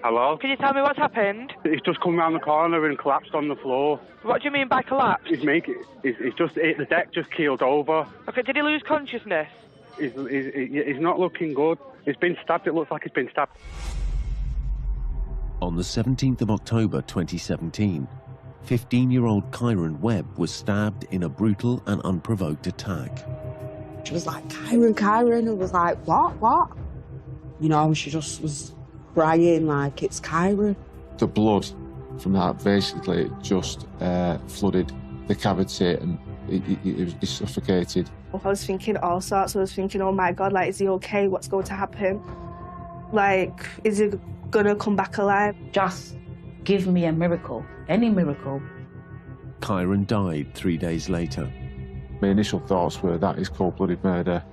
Hello? Can you tell me what's happened? He's just come round the corner and collapsed on the floor. What do you mean by collapse? He's just hit the deck, just keeled over. Okay, did he lose consciousness? He's not looking good. He's been stabbed. It looks like he's been stabbed. On the 17th of October 2017, 15-year-old Kyron Webb was stabbed in a brutal and unprovoked attack. She was like, Kyron. I was like, what? You know, she just was crying like, it's Kyron. The blood from that basically just flooded the cavity and he suffocated. I was thinking all sorts. I was thinking, oh my God, like, is he okay? What's going to happen? Like, is he gonna come back alive? Just give me a miracle, any miracle. Kyron died 3 days later. My initial thoughts were that is cold-blooded murder,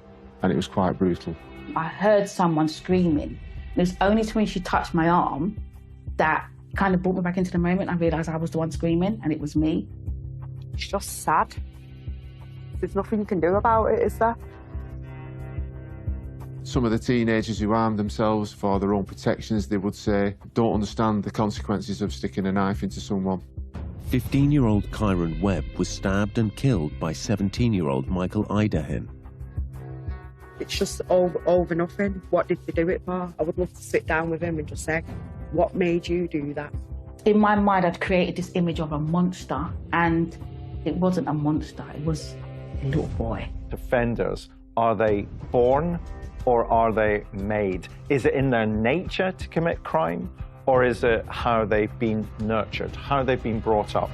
and it was quite brutal. I heard someone screaming. It was only when she touched my arm that kind of brought me back into the moment. I realised I was the one screaming, and it was me. It's just sad. There's nothing you can do about it, is there? Some of the teenagers who armed themselves for their own protections, they would say, don't understand the consequences of sticking a knife into someone. 15-year-old Kyron Webb was stabbed and killed by 17-year-old Michael Idehen. It's just over nothing. What did they do it for? I would love to sit down with him and just say, what made you do that? In my mind, I'd created this image of a monster, and it wasn't a monster, it was a little boy. Offenders, are they born or are they made? Is it in their nature to commit crime, or is it how they've been nurtured, how they've been brought up?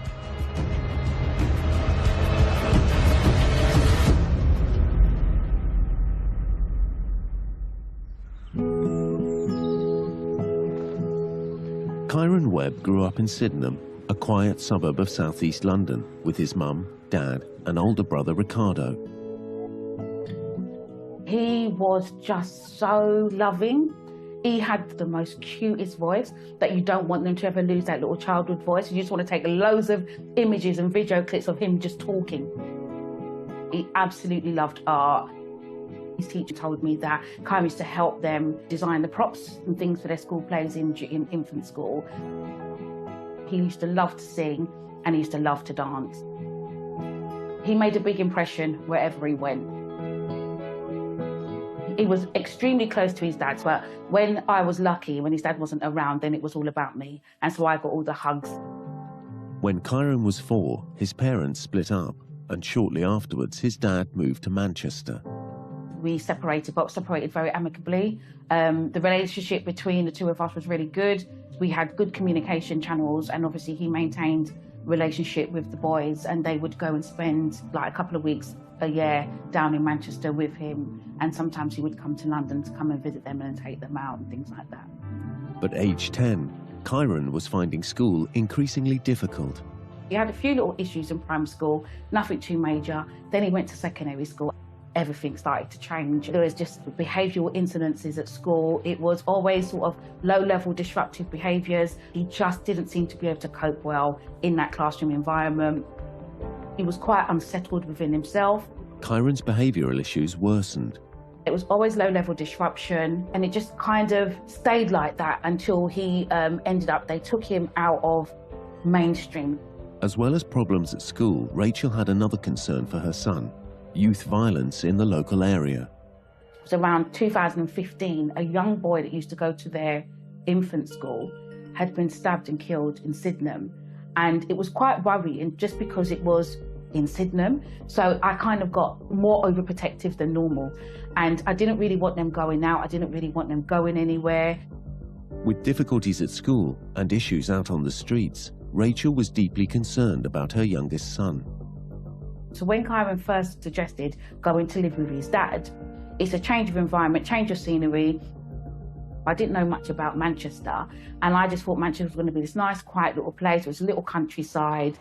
Kyron Webb grew up in Sydenham, a quiet suburb of southeast London, with his mum, dad, and older brother Ricardo. He was just so loving. He had the most cutest voice that you don't want them to ever lose that little childhood voice. You just want to take loads of images and video clips of him just talking. He absolutely loved art. His teacher told me that Kyron used to help them design the props and things for their school plays in infant school. He used to love to sing and he used to love to dance. He made a big impression wherever he went. He was extremely close to his dad, but when I was lucky, when his dad wasn't around, then it was all about me, and so I got all the hugs. When Kyron was 4, his parents split up, and shortly afterwards, his dad moved to Manchester. We separated, but separated very amicably. The relationship between the two of us was really good. We had good communication channels, and obviously he maintained a relationship with the boys, and they would go and spend like a couple of weeks a year down in Manchester with him, and sometimes he would come to London to come and visit them and take them out and things like that. But age 10, Kyron was finding school increasingly difficult. He had a few little issues in primary school, nothing too major. Then he went to secondary school. Everything started to change. There was just behavioural incidences at school. It was always sort of low-level disruptive behaviours. He just didn't seem to be able to cope well in that classroom environment. He was quite unsettled within himself. Kyron's behavioural issues worsened. It was always low-level disruption, and it just kind of stayed like that until he they took him out of mainstream. As well as problems at school, Rachel had another concern for her son: youth violence in the local area. It was around 2015, a young boy that used to go to their infant school had been stabbed and killed in Sydenham. And it was quite worrying just because it was in Sydenham. So I kind of got more overprotective than normal. And I didn't really want them going out. I didn't really want them going anywhere. With difficulties at school and issues out on the streets, Rachel was deeply concerned about her youngest son. So when Kyron first suggested going to live with his dad, it's a change of environment, change of scenery. I didn't know much about Manchester, and I just thought Manchester was going to be this nice, quiet little place. It was a little countryside.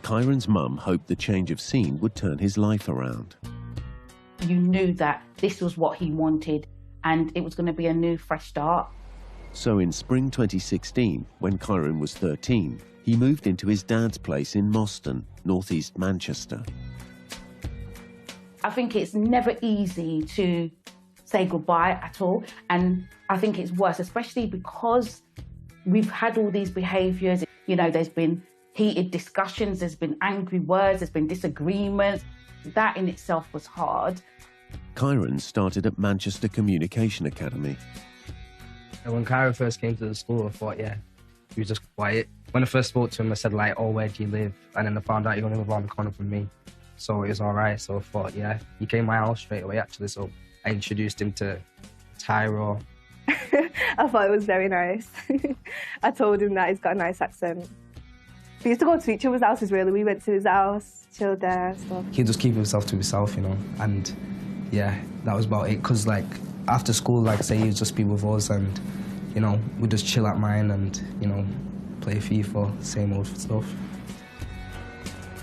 Kyron's mum hoped the change of scene would turn his life around. You knew that this was what he wanted, and it was going to be a new, fresh start. So in spring 2016, when Kyron was 13, he moved into his dad's place in Moston, northeast Manchester. I think it's never easy to say goodbye at all. And I think it's worse, especially because we've had all these behaviours. You know, there's been heated discussions, there's been angry words, there's been disagreements. That in itself was hard. Kyron started at Manchester Communication Academy. When Kyron first came to the school, I thought, yeah, he was just quiet. When I first spoke to him, I said, like, oh, where do you live? And then I found out he only lived around the corner from me. So it was all right. So I thought, yeah, he came to my house straight away, actually. So I introduced him to Tyro. I thought it was very nice. I told him that he's got a nice accent. We used to go to each other's houses, really. We went to his house, chilled there, stuff. He'd just keep himself to himself, you know, and yeah, that was about it. Because, like, after school, like, say, he'd just be with us and, you know, we'd just chill at mine and, you know, play FIFA, same old stuff.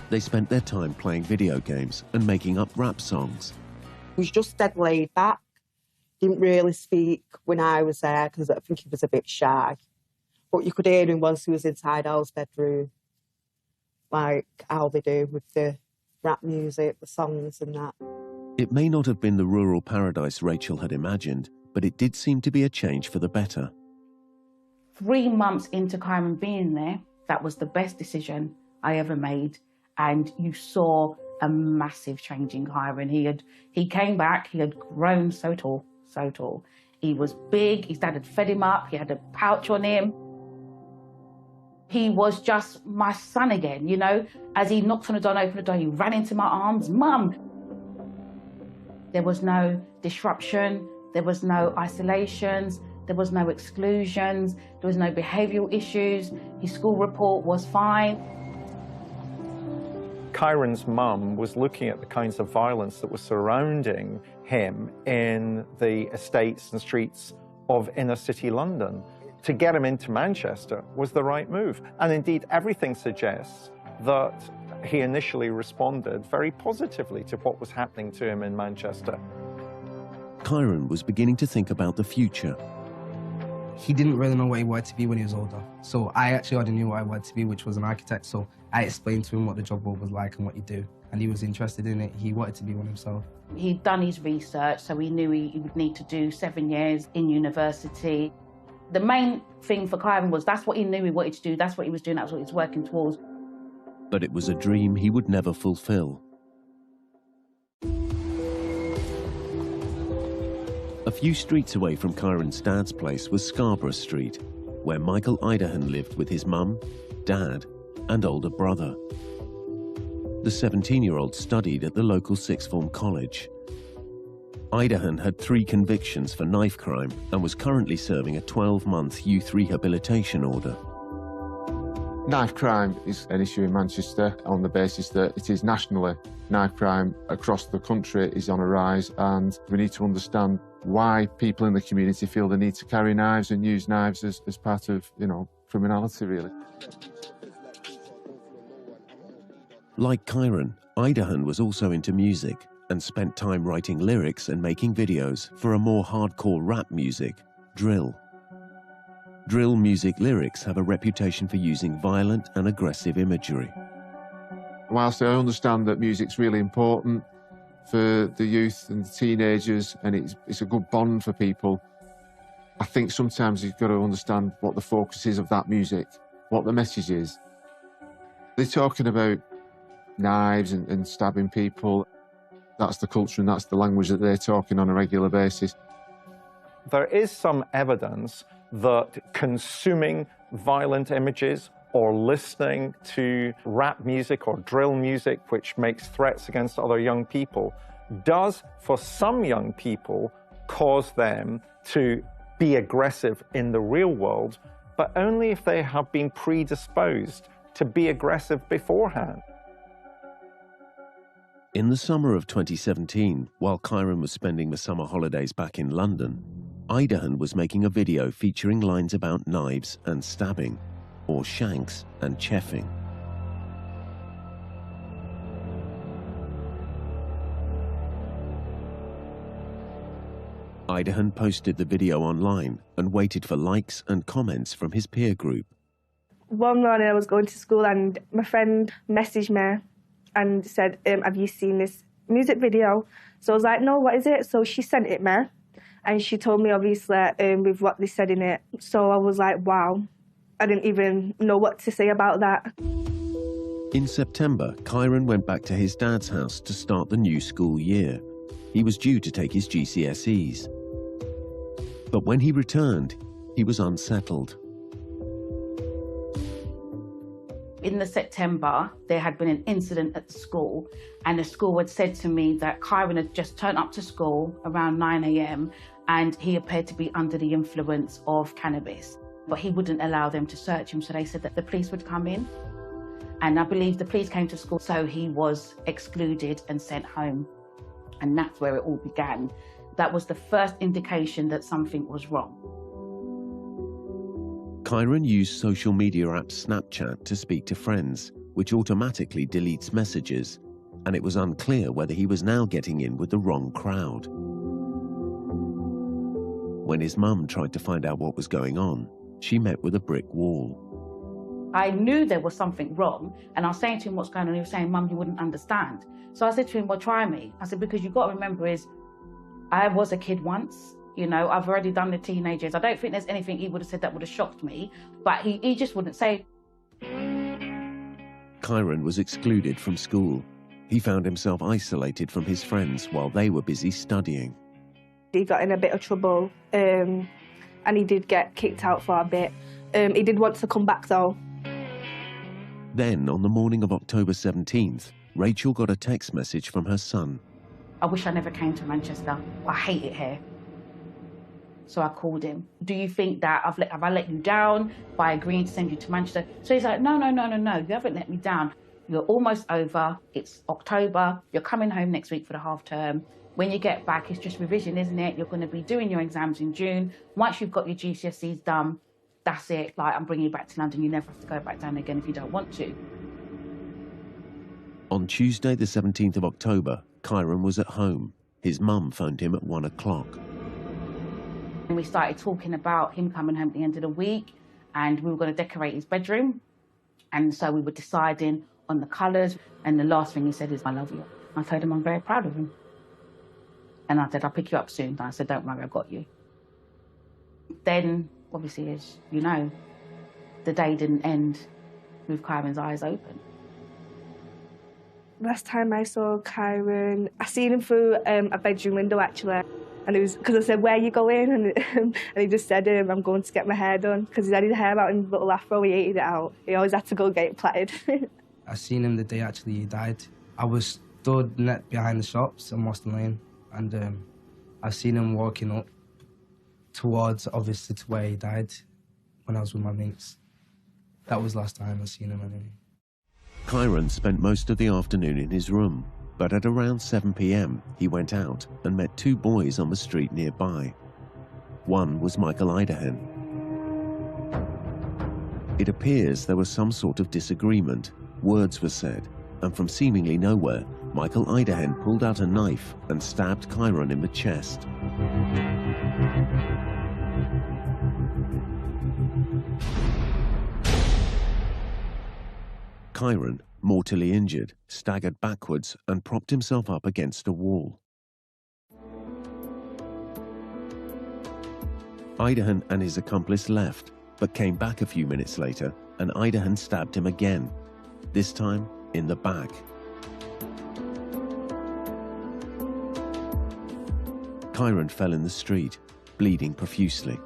They spent their time playing video games and making up rap songs. He was just dead laid back. Didn't really speak when I was there because I think he was a bit shy. But you could hear him once he was inside our bedroom, like how they do with the rap music, the songs and that. It may not have been the rural paradise Rachel had imagined, but it did seem to be a change for the better. 3 months into Kyron being there, that was the best decision I ever made. And you saw a massive change in Kyron. He came back, he had grown so tall, so tall. He was big, his dad had fed him up, he had a pouch on him. He was just my son again, you know. As he knocked on the door and opened the door, he ran into my arms, Mum. There was no disruption, there was no isolations, there was no exclusions, there was no behavioural issues. His school report was fine. Kyron's mum was looking at the kinds of violence that was surrounding him in the estates and streets of inner city London. To get him into Manchester was the right move. And indeed, everything suggests that he initially responded very positively to what was happening to him in Manchester. Kyron was beginning to think about the future. He didn't really know what he wanted to be when he was older. So I actually already knew what I wanted to be, which was an architect. So I explained to him what the job role was like and what you do. And he was interested in it. He wanted to be one himself. He'd done his research, so he knew he would need to do 7 years in university. The main thing for Kyron was that's what he knew he wanted to do, that's what he was doing, that's what he was working towards. But it was a dream he would never fulfill. A few streets away from Kyron's dad's place was Scarborough Street, where Michael Idahan lived with his mum, dad, and older brother. The 17-year-old studied at the local sixth form college. Idahan had 3 convictions for knife crime and was currently serving a 12-month youth rehabilitation order. Knife crime is an issue in Manchester on the basis that it is nationally. Knife crime across the country is on a rise, and we need to understand why people in the community feel the need to carry knives and use knives as part of, you know, criminality, really. Like Kyron, Idahan was also into music and spent time writing lyrics and making videos for a more hardcore rap music, drill. Drill music lyrics have a reputation for using violent and aggressive imagery. Whilst I understand that music's really important for the youth and the teenagers, and it's a good bond for people, I think sometimes you've got to understand what the focus is of that music, what the message is. They're talking about knives and stabbing people. That's the culture and that's the language that they're talking on a regular basis. There is some evidence that consuming violent images or listening to rap music or drill music, which makes threats against other young people, does, for some young people, cause them to be aggressive in the real world, but only if they have been predisposed to be aggressive beforehand. In the summer of 2017, while Kyron was spending the summer holidays back in London, Idahan was making a video featuring lines about knives and stabbing, or shanks and cheffing. Idahan posted the video online and waited for likes and comments from his peer group. One morning I was going to school and my friend messaged me and said, have you seen this music video? So I was like, no, what is it? So she sent it me. And she told me, obviously, with what they said in it. So I was like, wow. I didn't even know what to say about that. In September, Kyron went back to his dad's house to start the new school year. He was due to take his GCSEs. But when he returned, he was unsettled. In the September, there had been an incident at the school, and the school had said to me that Kyron had just turned up to school around 9 a.m. and he appeared to be under the influence of cannabis. But he wouldn't allow them to search him, so they said that the police would come in. And I believe the police came to school, so he was excluded and sent home. And that's where it all began. That was the first indication that something was wrong. Kyron used social media app Snapchat to speak to friends, which automatically deletes messages, and it was unclear whether he was now getting in with the wrong crowd. When his mum tried to find out what was going on, she met with a brick wall. I knew there was something wrong, and I was saying to him, what's going on? He was saying, Mum, you wouldn't understand. So I said to him, well, try me. I said, because you've got to remember is, I was a kid once, you know, I've already done the teenagers. I don't think there's anything he would have said that would have shocked me, but he just wouldn't say. Kyron was excluded from school. He found himself isolated from his friends while they were busy studying. He got in a bit of trouble, and he did get kicked out for a bit. He did want to come back though. Then, on the morning of October 17th, Rachel got a text message from her son. I wish I never came to Manchester. I hate it here. So I called him. Do you think that have I let you down by agreeing to send you to Manchester? So he's like, no, you haven't let me down. You're almost over. It's October. You're coming home next week for the half term. When you get back, it's just revision, isn't it? You're going to be doing your exams in June. Once you've got your GCSEs done, that's it. Like, I'm bringing you back to London. You never have to go back down again if you don't want to. On Tuesday, the 17th of October, Kyron was at home. His mum phoned him at 1 o'clock. And we started talking about him coming home at the end of the week, and we were going to decorate his bedroom. And so we were deciding on the colours, and the last thing he said is, I love you. I told him I'm very proud of him. And I said, I'll pick you up soon. And I said, don't worry, I've got you. Then, obviously, as you know, the day didn't end with Kyron's eyes open. Last time I saw Kyron, I seen him through a bedroom window, actually. And it was because I said, where are you going? And he just said, I'm going to get my hair done. Because he had his hair out in a little afro, he hated it out. He always had to go get it plaited. I seen him the day actually he died. I was stood behind the shops on Moston Lane, and I seen him walking up towards, obviously, to where he died when I was with my mates. That was the last time I seen him anyway. Kyron spent most of the afternoon in his room, but at around 7 p.m, he went out and met two boys on the street nearby. One was Michael Idehen. It appears there was some sort of disagreement. Words were said, and from seemingly nowhere, Michael Idehen pulled out a knife and stabbed Kyron in the chest. Kyron, mortally injured, staggered backwards and propped himself up against a wall. Idehen and his accomplice left, but came back a few minutes later, and Idehen stabbed him again, this time in the back. Kyron fell in the street, bleeding profusely.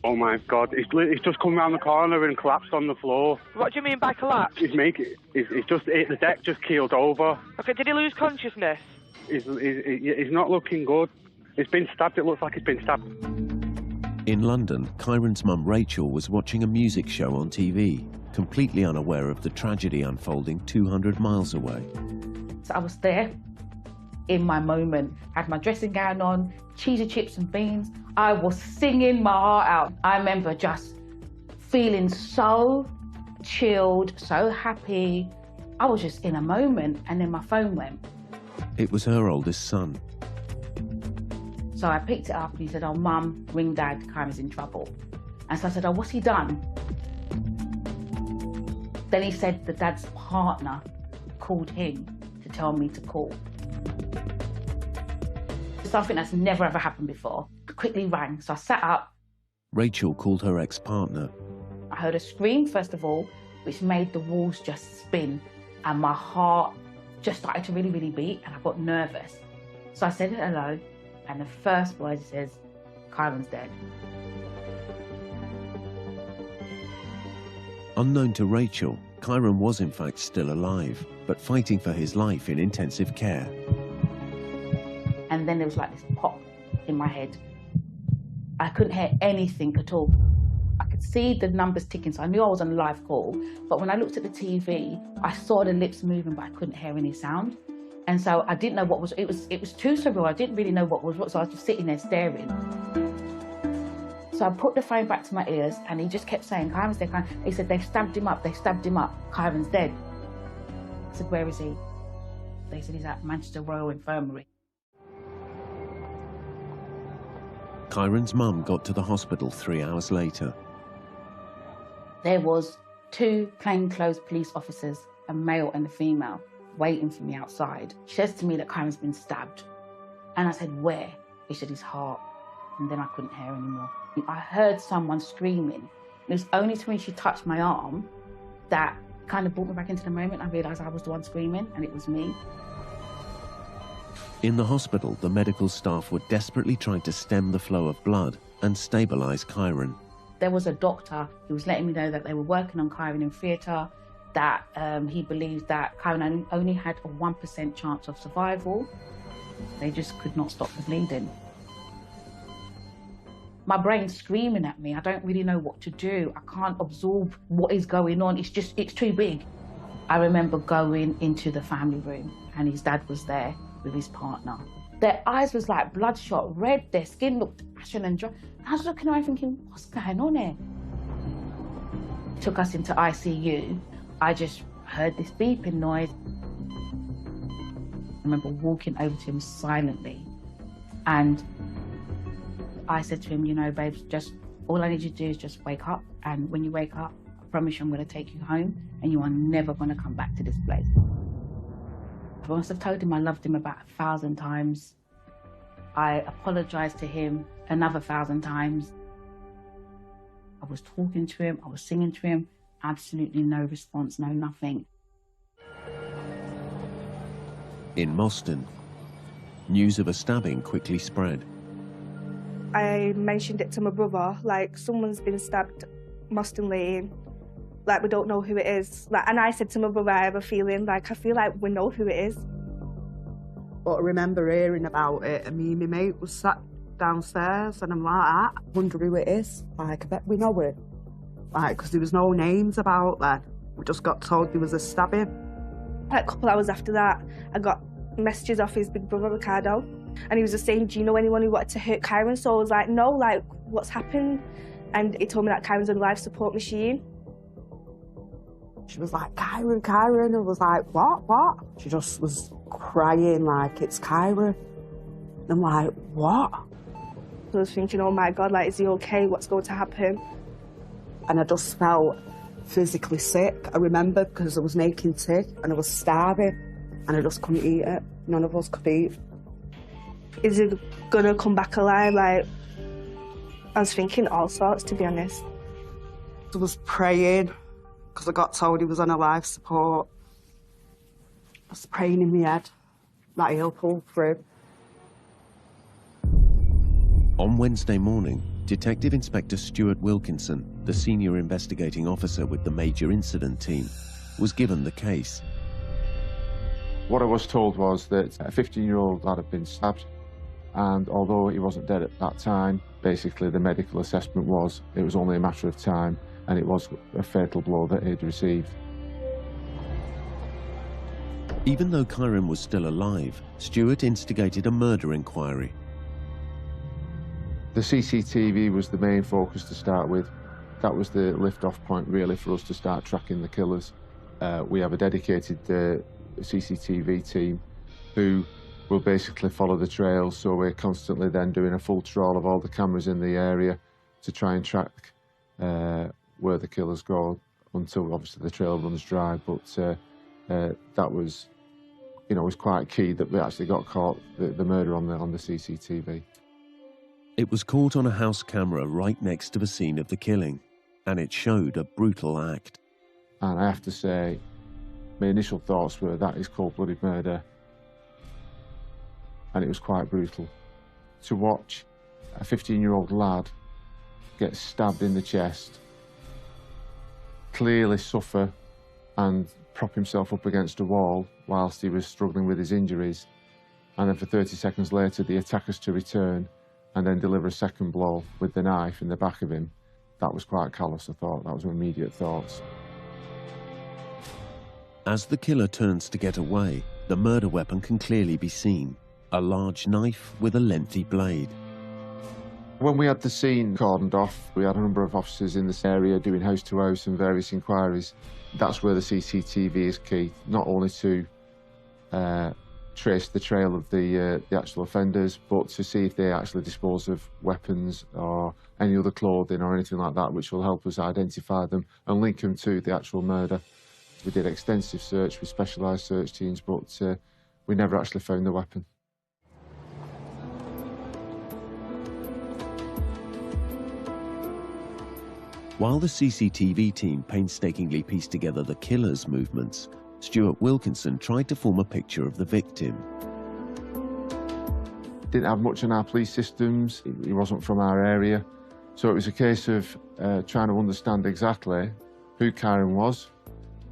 Oh my God, he's just come round the corner and collapsed on the floor. What do you mean by collapse? He's just hit the deck, just keeled over. Okay, did he lose consciousness? He's not looking good. He's been stabbed, it looks like he's been stabbed. In London, Kyron's mum Rachel was watching a music show on TV, completely unaware of the tragedy unfolding 200 miles away. So I was there in my moment, had my dressing gown on, cheesy chips and beans. I was singing my heart out. I remember just feeling so chilled, so happy. I was just in a moment, and then my phone went. It was her oldest son. So I picked it up and he said, oh, Mum, ring Dad, Kyron's in trouble. And so I said, oh, what's he done? Then he said the dad's partner called him to tell me to call. Something that's never ever happened before. I quickly rang, so I sat up. Rachel called her ex-partner. I heard a scream, first of all, which made the walls just spin, and my heart just started to really, really beat, and I got nervous. So I said hello, and the first word says, "Kyron's dead." Unknown to Rachel, Kyron was in fact still alive, but fighting for his life in intensive care. And then there was like this pop in my head. I couldn't hear anything at all. I could see the numbers ticking, so I knew I was on a live call. But when I looked at the TV, I saw the lips moving, but I couldn't hear any sound. And so I didn't know what was, it was too surreal. I didn't really know what was what, so I was just sitting there staring. So I put the phone back to my ears, and he just kept saying, "Kyron's dead, Kyron." He said, "They've stabbed him up, they've stabbed him up. Kyron's dead." I said, "Where is he?" They said, "He's at Manchester Royal Infirmary." Kyron's mum got to the hospital 3 hours later. There was 2 plainclothes police officers, a male and a female, waiting for me outside. She says to me that Kyron's been stabbed. And I said, "Where?" He said, "His heart." And then I couldn't hear anymore. I heard someone screaming. It was only when she touched my arm that kind of brought me back into the moment. I realised I was the one screaming, and it was me. In the hospital, the medical staff were desperately trying to stem the flow of blood and stabilise Kyron. There was a doctor who was letting me know that they were working on Kyron in theatre, that he believed that Kyron only had a 1% chance of survival. They just could not stop the bleeding. My brain's screaming at me. I don't really know what to do. I can't absorb what is going on. It's too big. I remember going into the family room, and his dad was there with his partner. Their eyes was like bloodshot red, their skin looked ashen and dry. I was looking around thinking, what's going on here? Took us into ICU. I just heard this beeping noise. I remember walking over to him silently, and I said to him, "You know, babes, just all I need you to do is just wake up, and when you wake up, I promise you I'm going to take you home, and you are never going to come back to this place." I must have told him I loved him about 1,000 times. I apologized to him another 1,000 times. I was talking to him, I was singing to him, absolutely no response, no nothing. In Moston, news of a stabbing quickly spread. I mentioned it to my brother, like, someone's been stabbed, Moston Lane. Like, we don't know who it is. Like, and I said to my brother, I have a feeling, like, I feel like we know who it is. But I remember hearing about it, and me and my mate was sat downstairs, and I'm like, I wonder who it is. Like, I bet we know it. Like, because there was no names about that. We just got told there was a stabbing. Like, a couple hours after that, I got messages off his big brother, Ricardo, and he was just saying, "Do you know anyone who wanted to hurt Kyron?" So I was like, "No, like, what's happened?" And he told me that Kyron's on a life support machine. She was like, "Kyron, Kyron." I was like, what? She just was crying like, "It's Kyron." And I'm like, what? So I was thinking, oh my God, like, is he okay? What's going to happen? And I just felt physically sick. I remember because I was making tea and I was starving and I just couldn't eat it. None of us could eat. Is he gonna come back alive? Like, I was thinking all sorts, to be honest. I was praying because I got told he was on a life support. I was praying in my head that he'll pull through. On Wednesday morning, Detective Inspector Stuart Wilkinson, the senior investigating officer with the major incident team, was given the case. What I was told was that a 15-year-old lad had been stabbed, and although he wasn't dead at that time, basically the medical assessment was it was only a matter of time, and it was a fatal blow that he'd received. Even though Kyron was still alive, Stuart instigated a murder inquiry. The CCTV was the main focus to start with. That was the lift-off point, really, for us to start tracking the killers. We have a dedicated CCTV team who will basically follow the trail, so we're constantly then doing a full trawl of all the cameras in the area to try and track where the killers go until obviously the trail runs dry. But that was, was quite key that we actually got caught the murder on the CCTV. It was caught on a house camera right next to the scene of the killing, and it showed a brutal act. And I have to say, my initial thoughts were that is cold-blooded murder, and it was quite brutal. To watch a 15-year-old lad get stabbed in the chest, clearly suffer and prop himself up against a wall whilst he was struggling with his injuries, and then for 30 seconds later the attackers to return and then deliver a second blow with the knife in the back of him, that was quite callous, I thought. That was my immediate thoughts. As the killer turns to get away, the murder weapon can clearly be seen, a large knife with a lengthy blade. When we had the scene cordoned off, we had a number of officers in this area doing house-to-house and various inquiries. That's where the CCTV is key, not only to trace the trail of the actual offenders, but to see if they actually dispose of weapons or any other clothing or anything like that, which will help us identify them and link them to the actual murder. We did extensive search with specialised search teams, but we never actually found the weapon. While the CCTV team painstakingly pieced together the killer's movements, Stuart Wilkinson tried to form a picture of the victim. Didn't have much in our police systems, he wasn't from our area, so it was a case of trying to understand exactly who Kyron was,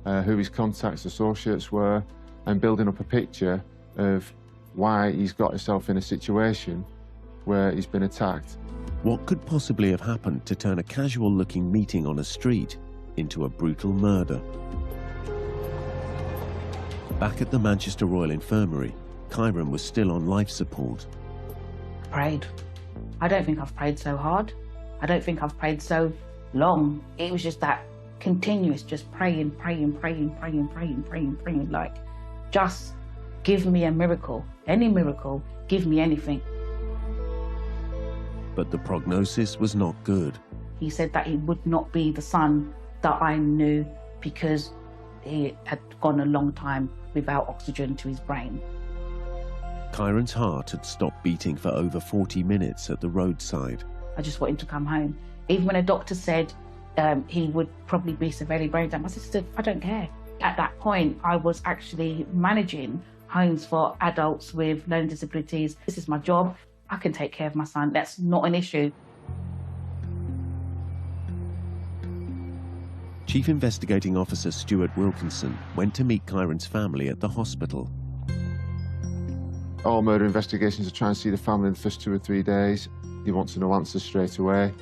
who his contacts, associates were, and building up a picture of why he's got himself in a situation where he's been attacked. What could possibly have happened to turn a casual-looking meeting on a street into a brutal murder? Back at the Manchester Royal Infirmary, Kyron was still on life support. Prayed. I don't think I've prayed so hard. I don't think I've prayed so long. It was just that continuous, just praying, like, just give me a miracle. Any miracle, give me anything. But the prognosis was not good. He said that he would not be the son that I knew because he had gone a long time without oxygen to his brain. Kyron's heart had stopped beating for over 40 minutes at the roadside. I just wanted to come home. Even when a doctor said he would probably be severely brain damaged, I said, I don't care. At that point, I was actually managing homes for adults with learning disabilities. This is my job. I can take care of my son. That's not an issue. Chief Investigating Officer Stuart Wilkinson went to meet Kyron's family at the hospital. All murder investigations are trying to see the family in the first 2 or 3 days. You want to know answers straight away.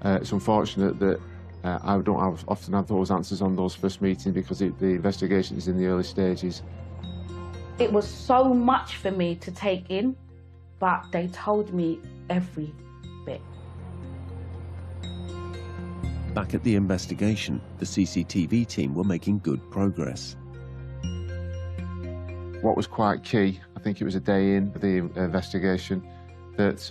It's unfortunate that I don't often have those answers on those first meetings because the investigation is in the early stages. It was so much for me to take in, but they told me every bit. Back at the investigation, the CCTV team were making good progress. What was quite key, I think it was a day in the investigation, that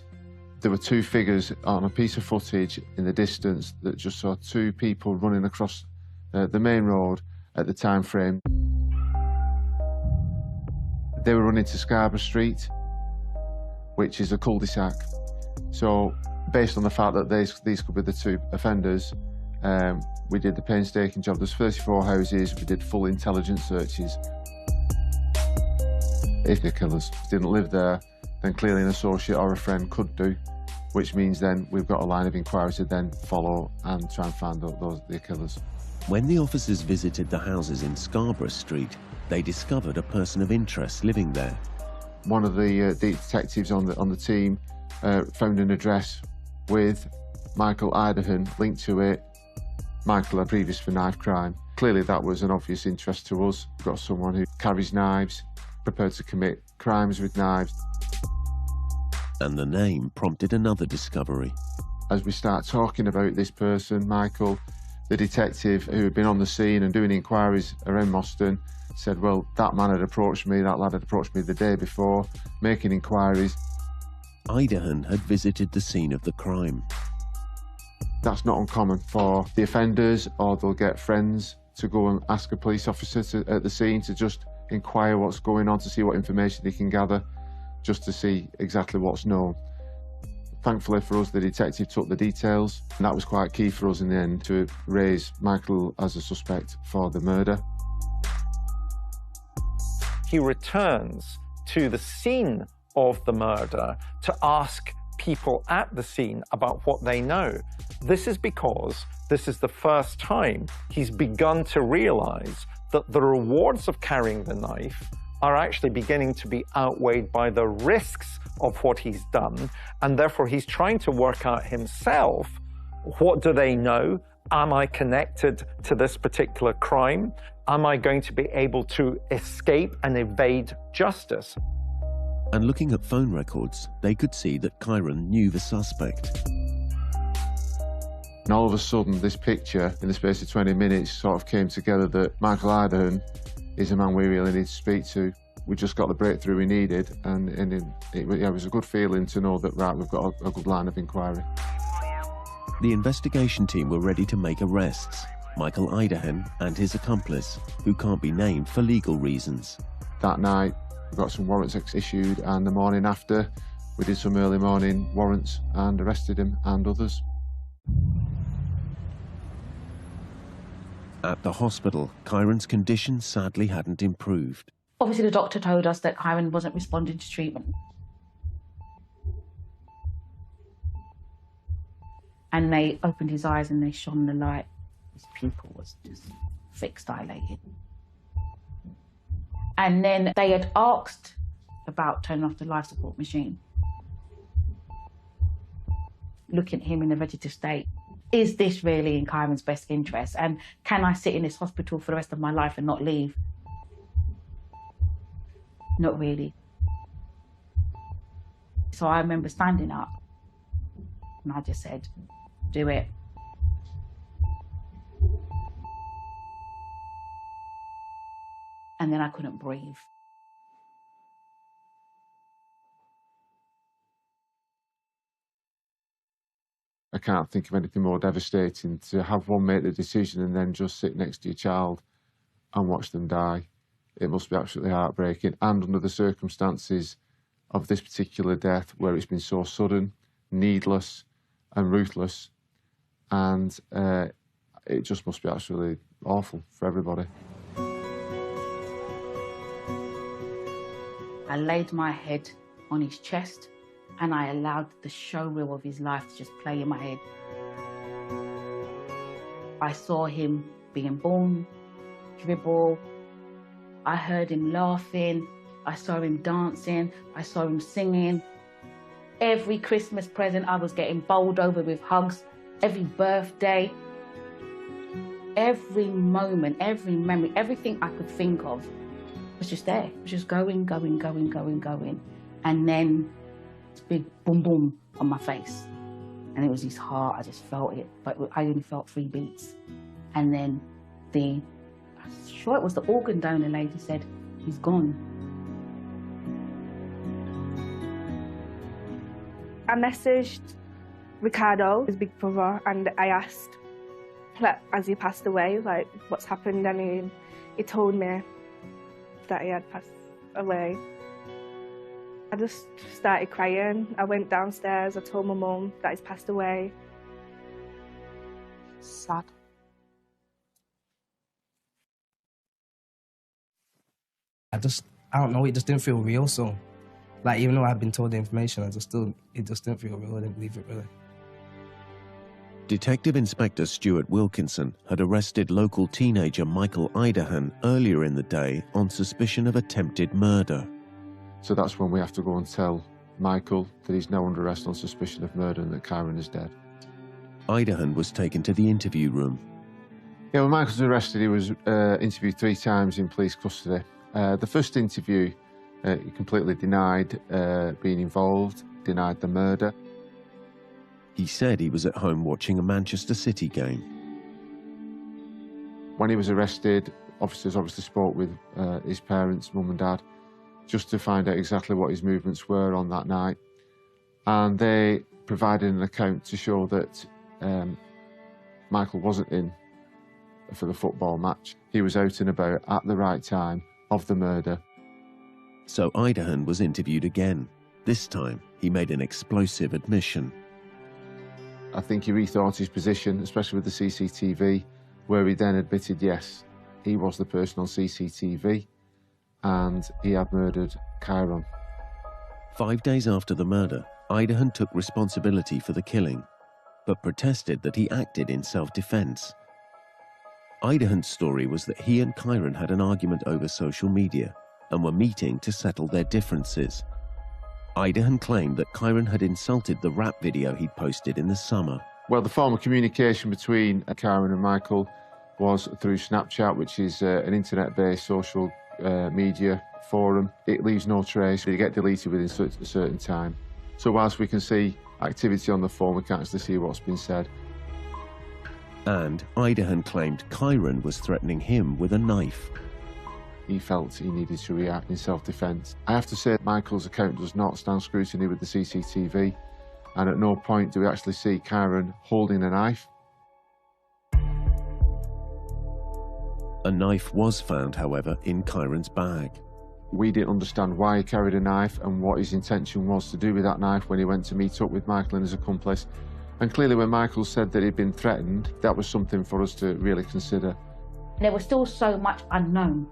there were 2 figures on a piece of footage in the distance that just saw 2 people running across the main road at the time frame. They were running to Scarborough Street, which is a cul-de-sac. So, based on the fact that these could be the 2 offenders, we did the painstaking job. There's 34 houses, we did full intelligence searches. If the killers didn't live there, then clearly an associate or a friend could do, which means then we've got a line of inquiry to then follow and try and find the killers. When the officers visited the houses in Scarborough Street, they discovered a person of interest living there. One of the detectives on the team found an address with Michael Idahan linked to it. Michael had previous for knife crime. Clearly that was an obvious interest to us. We've got someone who carries knives, prepared to commit crimes with knives. And the name prompted another discovery. As we start talking about this person, Michael, the detective who had been on the scene and doing inquiries around Moston, said, well, that man had approached me, that lad had approached me the day before, making inquiries. Idahan had visited the scene of the crime. That's not uncommon for the offenders, or they'll get friends to go and ask a police officer at the scene to just inquire what's going on, to see what information they can gather, just to see exactly what's known. Thankfully for us, the detective took the details, and that was quite key for us in the end to raise Michael as a suspect for the murder. He returns to the scene of the murder to ask people at the scene about what they know. This is because this is the first time he's begun to realize that the rewards of carrying the knife are actually beginning to be outweighed by the risks of what he's done, and therefore he's trying to work out himself, what do they know? Am I connected to this particular crime? Am I going to be able to escape and evade justice? And looking at phone records, they could see that Kyron knew the suspect. And all of a sudden, this picture, in the space of 20 minutes, sort of came together that Michael Idahan is a man we really need to speak to. We just got the breakthrough we needed, and it was a good feeling to know that, right, we've got a good line of inquiry. The investigation team were ready to make arrests. Michael Idahan and his accomplice, who can't be named for legal reasons. That night, we got some warrants issued, and the morning after, we did some early morning warrants and arrested him and others. At the hospital, Kyron's condition sadly hadn't improved. Obviously, the doctor told us that Kyron wasn't responding to treatment. And they opened his eyes and they shone the light. His pupil was just fixed, dilated. And then they had asked about turning off the life support machine. Looking at him in a vegetative state, is this really in Kyron's best interest? And can I sit in this hospital for the rest of my life and not leave? Not really. So I remember standing up and I just said, do it. And then I couldn't breathe. I can't think of anything more devastating to have one make the decision and then just sit next to your child and watch them die. It must be absolutely heartbreaking, and under the circumstances of this particular death, where it's been so sudden, needless and ruthless, and it just must be absolutely awful for everybody. I laid my head on his chest and I allowed the showreel of his life to just play in my head. I saw him being born, dribble. I heard him laughing. I saw him dancing. I saw him singing. Every Christmas present I was getting bowled over with hugs. Every birthday. Every moment, every memory, everything I could think of was just there. It was just going, going, going, going, going. And then this big boom, boom on my face. And it was his heart, I just felt it. But I only felt 3 beats. And then I'm sure it was the organ donor lady said, he's gone. I messaged Ricardo, his big brother, and I asked, like, as he passed away, like, what's happened? And he told me that he had passed away. I just started crying. I went downstairs, I told my mum that he's passed away. Sad. I don't know, it just didn't feel real, so, like, even though I'd been told the information, it just didn't feel real, I didn't believe it really. Detective Inspector Stuart Wilkinson had arrested local teenager Michael Idahan earlier in the day on suspicion of attempted murder. So that's when we have to go and tell Michael that he's now under arrest on suspicion of murder and that Kyron is dead. Idahan was taken to the interview room. Yeah, when Michael was arrested, he was interviewed 3 times in police custody. The first interview, he completely denied being involved, denied the murder. He said he was at home watching a Manchester City game. When he was arrested, officers obviously spoke with his parents, mum and dad, just to find out exactly what his movements were on that night. And they provided an account to show that Michael wasn't in for the football match. He was out and about at the right time of the murder. So Idahan was interviewed again. This time, he made an explosive admission. I think he rethought his position, especially with the CCTV, where he then admitted, yes, he was the person on CCTV and he had murdered Kyron. 5 days after the murder, Idahan took responsibility for the killing, but protested that he acted in self-defense. Idahan's story was that he and Kyron had an argument over social media and were meeting to settle their differences. Idahan claimed that Kyron had insulted the rap video he'd posted in the summer. Well, the form of communication between Kyron and Michael was through Snapchat, which is an internet-based social media forum. It leaves no trace. They get deleted within a certain time. So whilst we can see activity on the phone, we can't actually see what's been said. And Idahan claimed Kyron was threatening him with a knife. He felt he needed to react in self-defense. I have to say Michael's account does not stand scrutiny with the CCTV, and at no point do we actually see Kyron holding a knife. A knife was found, however, in Kyron's bag. We didn't understand why he carried a knife and what his intention was to do with that knife when he went to meet up with Michael and his accomplice. And clearly when Michael said that he'd been threatened, that was something for us to really consider. There was still so much unknown,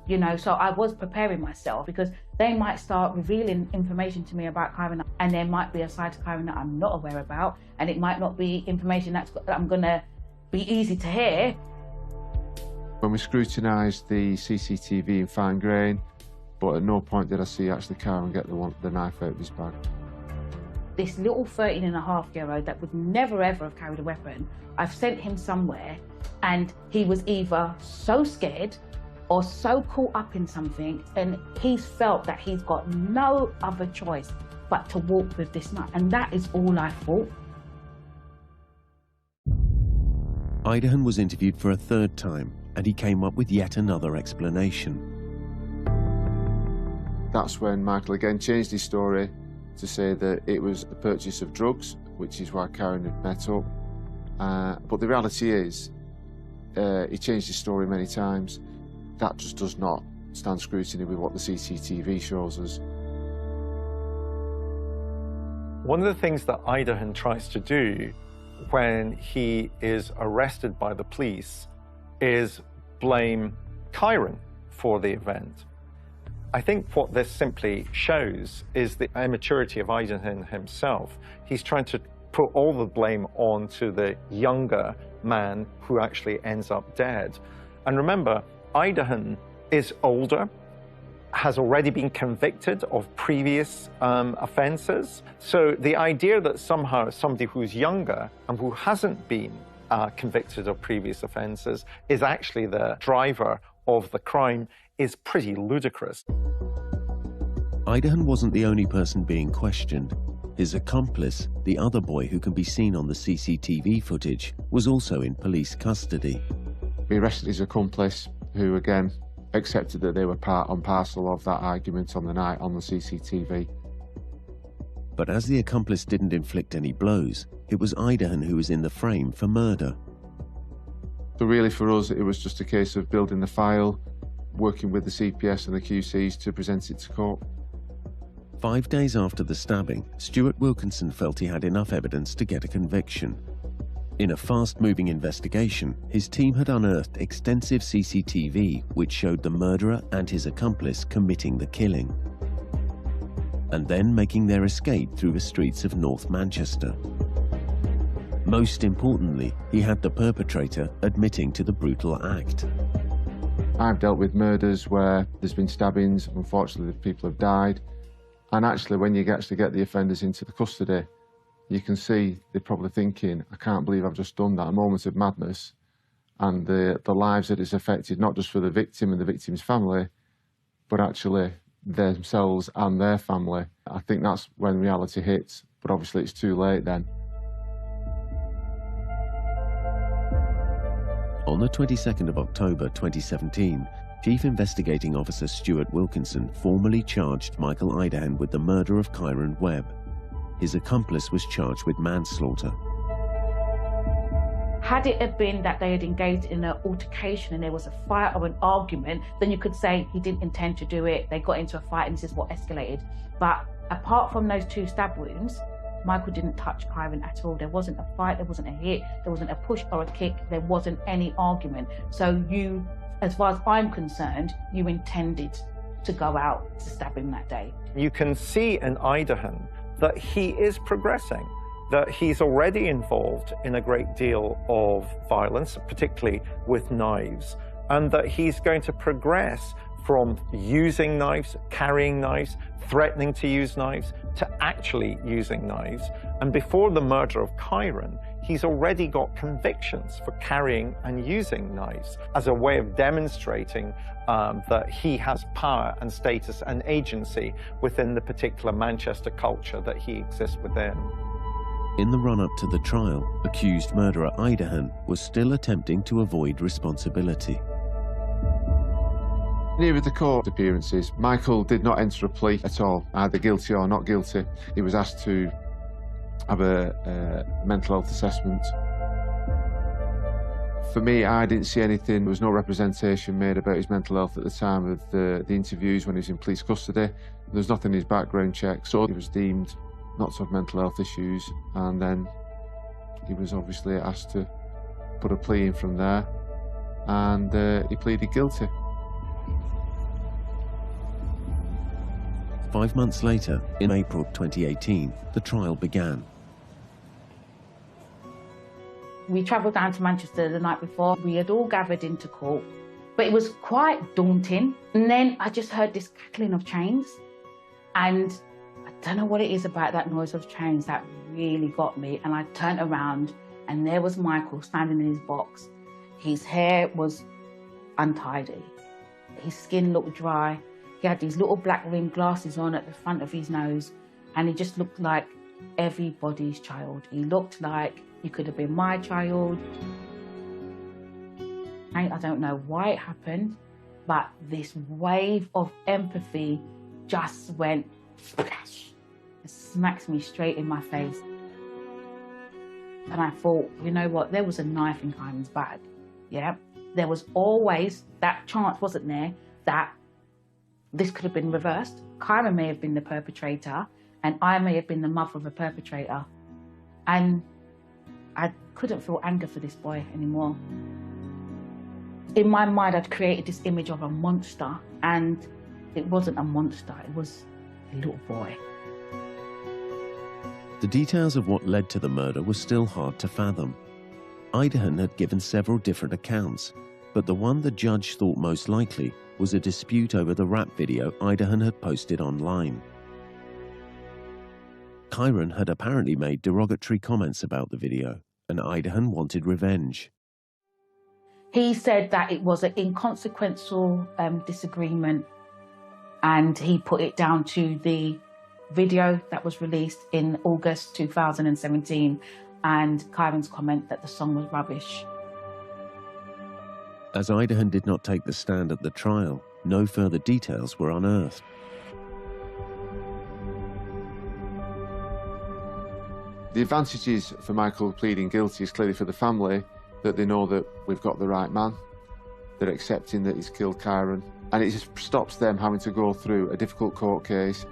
you know, so I was preparing myself because they might start revealing information to me about Kyron, and there might be a side to Kyron that I'm not aware about, and it might not be information that I'm going to be easy to hear. When we scrutinised the CCTV in fine grain, but at no point did I see actually Kyron get the knife out of his bag. This little 13-and-a-half-year-old that would never ever have carried a weapon, I've sent him somewhere and he was either so scared or so caught up in something, and he's felt that he's got no other choice but to walk with this knife, and that is all I thought. Idahan was interviewed for a third time, and he came up with yet another explanation. That's when Michael again changed his story to say that it was the purchase of drugs, which is why Kyron had met up. But the reality is, he changed his story many times. That just does not stand scrutiny with what the CCTV shows us. One of the things that Idahan tries to do when he is arrested by the police is blame Kyron for the event. I think what this simply shows is the immaturity of Idahan himself. He's trying to put all the blame on to the younger man who actually ends up dead. And remember, Idahan is older, has already been convicted of previous offences. So the idea that somehow somebody who's younger and who hasn't been convicted of previous offences is actually the driver of the crime is pretty ludicrous. Idahan wasn't the only person being questioned. His accomplice, the other boy who can be seen on the CCTV footage, was also in police custody. We arrested his accomplice, who again accepted that they were part and parcel of that argument on the night on the CCTV. But as the accomplice didn't inflict any blows, it was Idahan who was in the frame for murder. So really for us, it was just a case of building the file, working with the CPS and the QCs to present it to court. 5 days after the stabbing, Stuart Wilkinson felt he had enough evidence to get a conviction. In a fast-moving investigation, his team had unearthed extensive CCTV which showed the murderer and his accomplice committing the killing, and then making their escape through the streets of North Manchester. Most importantly, he had the perpetrator admitting to the brutal act. I've dealt with murders where there's been stabbings, unfortunately people have died, and actually when you actually get the offenders into the custody, you can see they're probably thinking, I can't believe I've just done that, a moment of madness, and the lives that it's affected, not just for the victim and the victim's family, but actually themselves and their family. I think that's when reality hits, but obviously it's too late then. On the 22nd of October 2017, Chief Investigating Officer Stuart Wilkinson formally charged Michael Idahan with the murder of Kyron Webb. His accomplice was charged with manslaughter. Had it have been that they had engaged in an altercation and there was a fight or an argument, then you could say he didn't intend to do it, they got into a fight and this is what escalated. But apart from those 2 stab wounds, Michael didn't touch Kyron at all. There wasn't a fight, there wasn't a hit, there wasn't a push or a kick, there wasn't any argument. So you, as far as I'm concerned, you intended to go out to stab him that day. You can see in Idahan that he is progressing, that he's already involved in a great deal of violence, particularly with knives, and that he's going to progress from using knives, carrying knives, threatening to use knives, to actually using knives. And before the murder of Kyron, he's already got convictions for carrying and using knives as a way of demonstrating that he has power and status and agency within the particular Manchester culture that he exists within. In the run-up to the trial, accused murderer Idahan was still attempting to avoid responsibility. Near the court appearances, Michael did not enter a plea at all, either guilty or not guilty. He was asked to have a mental health assessment. For me, I didn't see anything. There was no representation made about his mental health at the time of the interviews when he was in police custody. There was nothing in his background check, so he was deemed not to have mental health issues, and then he was obviously asked to put a plea in from there, and he pleaded guilty. 5 months later, in April 2018, the trial began. We travelled down to Manchester the night before. We had all gathered into court, but it was quite daunting. And then I just heard this crackling of chains, and I don't know what it is about that noise of chains that really got me. And I turned around, and there was Michael standing in his box. His hair was untidy. His skin looked dry. He had these little black rimmed glasses on at the front of his nose, and he just looked like everybody's child. He looked like he could have been my child. I don't know why it happened, but this wave of empathy just went splash. It smacks me straight in my face. And I thought, you know what, there was a knife in Kyron's bag, yeah? There was always, that chance wasn't there, that this could have been reversed. Kyron may have been the perpetrator, and I may have been the mother of a perpetrator. And I couldn't feel anger for this boy anymore. In my mind, I'd created this image of a monster, and it wasn't a monster, it was a little boy. The details of what led to the murder were still hard to fathom. Idahan had given several different accounts, but the one the judge thought most likely was a dispute over the rap video Idahan had posted online. Kyron had apparently made derogatory comments about the video, and Idahan wanted revenge. He said that it was an inconsequential disagreement, and he put it down to the video that was released in August 2017 and Kyron's comment that the song was rubbish. As Idahan did not take the stand at the trial, no further details were unearthed. The advantages for Michael pleading guilty is clearly for the family, that they know that we've got the right man. They're accepting that he's killed Kyron, and it just stops them having to go through a difficult court case.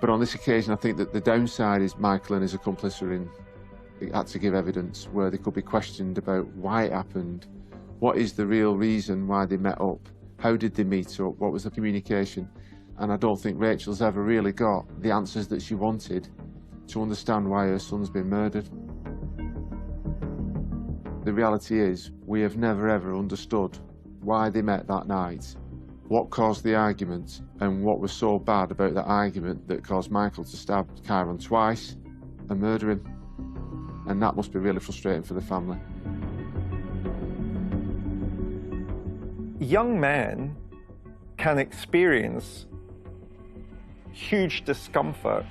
But on this occasion, I think that the downside is Michael and his accomplice had to give evidence where they could be questioned about why it happened, what is the real reason why they met up, how did they meet up, what was the communication. And I don't think Rachel's ever really got the answers that she wanted to understand why her son's been murdered. The reality is, we have never ever understood why they met that night, what caused the argument, and what was so bad about that argument that caused Michael to stab Kyron twice and murder him. And that must be really frustrating for the family. Young men can experience huge discomfort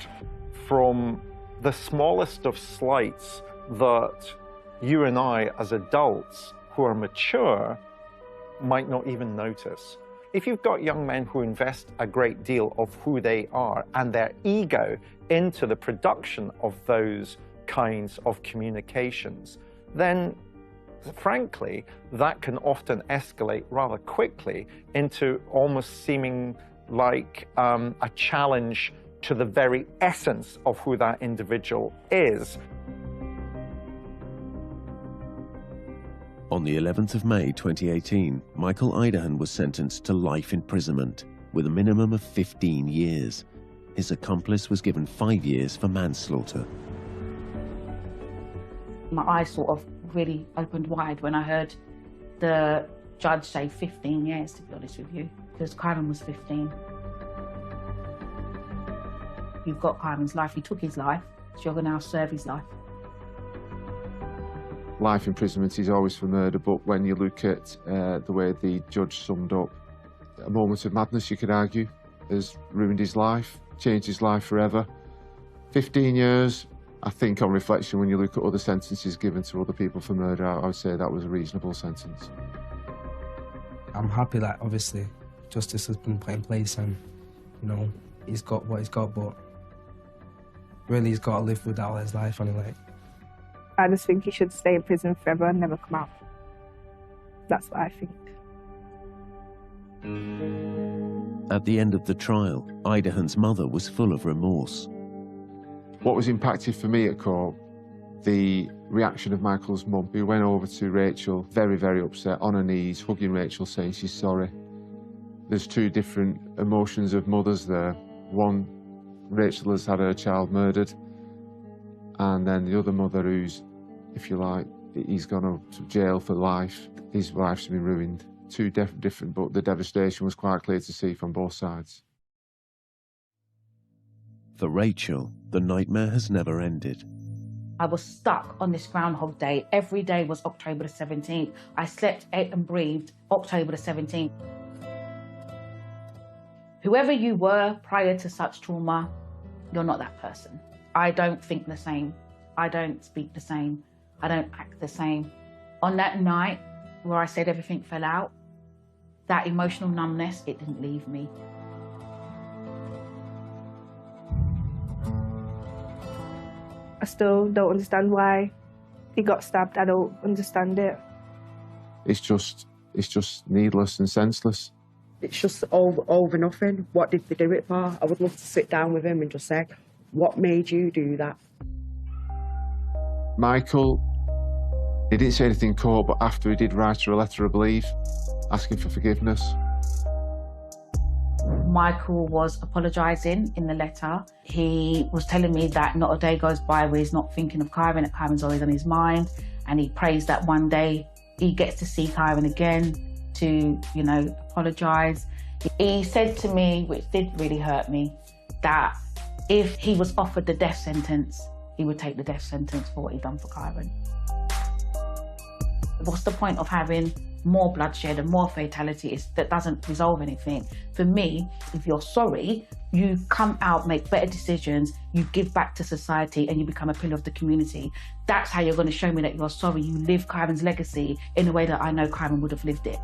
from the smallest of slights that you and I, as adults who are mature, might not even notice. If you've got young men who invest a great deal of who they are and their ego into the production of those kinds of communications, then frankly, that can often escalate rather quickly into almost seeming like a challenge to the very essence of who that individual is. On the 11th of May 2018, Michael Idahan was sentenced to life imprisonment with a minimum of 15 years. His accomplice was given 5 years for manslaughter. My eyes sort of really opened wide when I heard the judge say 15 years, to be honest with you, because Kyron was 15. You've got Kyron's life, he took his life, so you're going to now serve his life. Life imprisonment is always for murder, but when you look at the way the judge summed up, a moment of madness, you could argue, has ruined his life, changed his life forever. 15 years, I think on reflection, when you look at other sentences given to other people for murder, I would say that was a reasonable sentence. I'm happy that obviously justice has been put in place and, you know, he's got what he's got, but really he's got to live with that all his life anyway. I just think he should stay in prison forever and never come out. That's what I think. At the end of the trial, Idahan's mother was full of remorse. What was impacted for me at court, the reaction of Michael's mum, who went over to Rachel, very, very upset, on her knees, hugging Rachel, saying she's sorry. There's two different emotions of mothers there. One, Rachel has had her child murdered, and then the other mother who's, if you like, he's gone to jail for life. His life's been ruined. Two different, but the devastation was quite clear to see from both sides. For Rachel, the nightmare has never ended. I was stuck on this Groundhog Day. Every day was October the 17th. I slept, ate and breathed October the 17th. Whoever you were prior to such trauma, you're not that person. I don't think the same. I don't speak the same. I don't act the same. On that night where I said everything fell out, that emotional numbness, it didn't leave me. I still don't understand why he got stabbed. I don't understand it. It's just needless and senseless. It's just over nothing. What did they do it for? I would love to sit down with him and just say, what made you do that? Michael, he didn't say anything in court, but after he did write her a letter, I believe, asking for forgiveness. Michael was apologising in the letter. He was telling me that not a day goes by where he's not thinking of Kyron, that Kyron's always on his mind, and he prays that one day he gets to see Kyron again to, you know, apologise. He said to me, which did really hurt me, that if he was offered the death sentence, he would take the death sentence for what he'd done for Kyron. What's the point of having more bloodshed and more fatalities that doesn't resolve anything? For me, if you're sorry, you come out, make better decisions, you give back to society and you become a pillar of the community. That's how you're going to show me that you're sorry. You live Kyron's legacy in a way that I know Kyron would have lived it.